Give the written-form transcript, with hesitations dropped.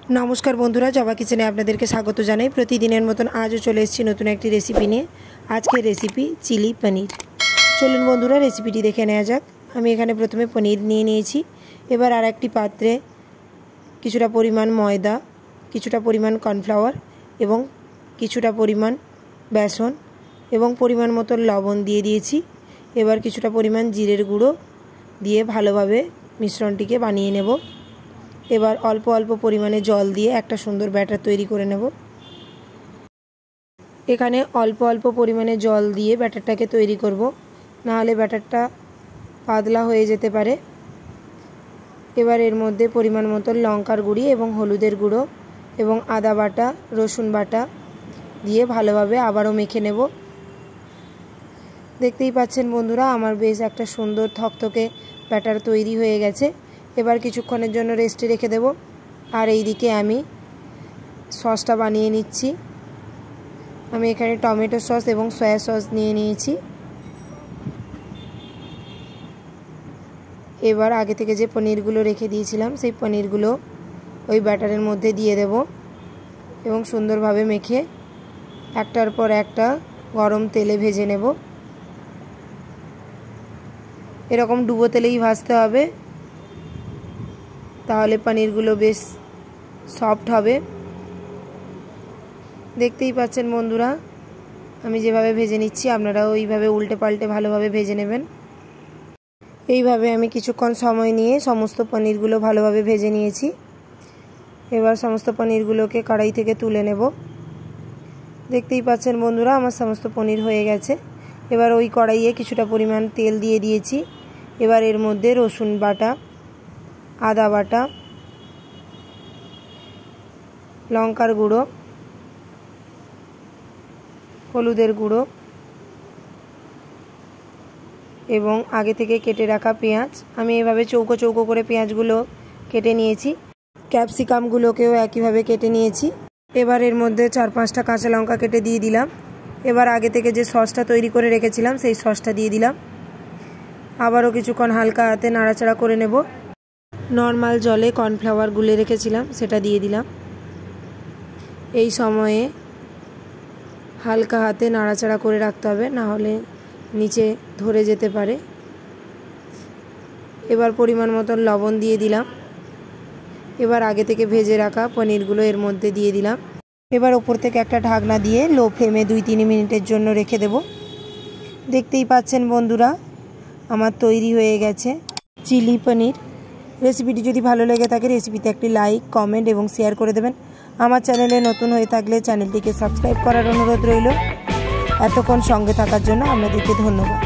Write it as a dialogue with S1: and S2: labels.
S1: नमस्कार बंधुरा जबा किचेने आपनादेरके स्वागत जानाई। प्रतिदिनेर मतन आजও चले एसेछि नतून एकटी रेसिपि निये। आजकेर रेसिपि चिली पनीर। चलुन बंधुरा रेसिपिटी देखे नेওয়া যাক। आमि एखाने प्रथमे पनीर निये निয়েছি। एबार आरेकटी पात्रे किछुटा परिमाण मयदा, किछुटा परिमाण कर्नफ्लावर एबं किछुटा परिमाण बेसन एबं परिमाण मतो लवण दिए दिएछि। एबार किछुटा परिमाण जिरेर गुঁড়ো दिए भालोभाবে मिश्रणटिके बानिয়ে नेब। एबार अल्प अल्प परिमाणे जल दिए एक सुंदर बैटर तैरी करे नेब। एखाने अल्प अल्प परिमाणे जल दिए बैटारटाके तैरी करब, ना होले बैटारटा पातला हये जेते पारे। एबार एर मध्य परिमाण मतो लंकार गुঁড়ি एबं हलुदेर गुঁড়ো एबं आदा बाटा रसुन बाटा दिए भालोभाবে आबारो मेखे नेब। देखतेई पाच्छेन बंधुरा आमार बेश एकटा सुंदर थकथके बैटार तैरी हये गेछे। एबार किछुक्षणेर जन्य रेस्टे रेखे देब। और एइदिके आमी ससटा बानिये निচ্ছি। आमी एखाने टमेटो सस एबं सया सस निये निয়েছি। एबार आगे थेके जे पनिरगुलो रेखे दिएছিলাম सेई पनिरगुलो ओई बैटारेर मধ্যে दिए देब एबं सुंदरभावे मेखे एकटार पर एकटा गरम तेले भेजे नेब। एरकम डुबो तेलेई भाजते होबे, ताहले पनिरगुलो बेश सफ्ट होबे। देखतेई पाच्छेन बंधुरा आमी जेभाবে भेजे निচ্ছি आपनाराও এইভাবে उल्टे पाल्टे भालोभाবে भेजे नेবেন। এইভাবে আমি কিছুক্ষণ সময় নিয়ে সমস্ত পনিরগুলো ভালোভাবে ভেজে নিয়েছি। এবার সমস্ত পনিরগুলোকে কড়াই থেকে তুলে নেব। দেখতেই পাচ্ছেন বন্ধুরা আমার সমস্ত পনির হয়ে গেছে। এবার ওই কড়াইয়ে কিছুটা পরিমাণ তেল দিয়ে দিয়েছি। এবার এর মধ্যে রসুন বাটা, आदा बाटा, लंकार गुঁড়ো, हलुदेर गुঁড়ো एबं आगे थेके केटे राखा पेঁয়াজ। आमी एभाবে चौको चौको करे पेঁয়াজগুলো केटे निয়েছি। ক্যাপসিকামগুলোকেও একইভাবে কেটে নিয়েছি। এবার এর মধ্যে 4-5টা কাঁচা লঙ্কা কেটে দিয়ে দিলাম। এবার আগে থেকে যে সসটা তৈরি করে রেখেছিলাম সেই সসটা দিয়ে দিলাম। আবারও কিছুক্ষণ হালকা হাতে নাড়াচাড়া করে নেব। नर्माल जले कर्नफ्लावर गुले रेखेছিলাম সেটা দিয়ে দিলাম। এই সময়ে হালকা হাতে নাড়াচাড়া করে রাখতে হবে, না হলে নিচে ধরে যেতে পারে। এবার পরিমাণ মতো লবণ দিয়ে দিলাম। এবার আগে থেকে ভেজে রাখা পনিরগুলো এর মধ্যে দিয়ে দিলাম। এবার উপর থেকে একটা ঢাকনা দিয়ে লো ফ্লেমে 2-3 মিনিটের জন্য রেখে দেব। দেখতেই পাচ্ছেন বন্ধুরা আমার তৈরি হয়ে গেছে চিলি পনির। रेसिपिटी যদি ভালো লেগে থাকে রেসিপিতে একটি লাইক, কমেন্ট এবং শেয়ার করে দেবেন। আমার চ্যানেলে নতুন হয়ে থাকলে চ্যানেলটিকে সাবস্ক্রাইব করার অনুরোধ রইল। এতক্ষণ সঙ্গে থাকার জন্য আপনাদেরকে ধন্যবাদ।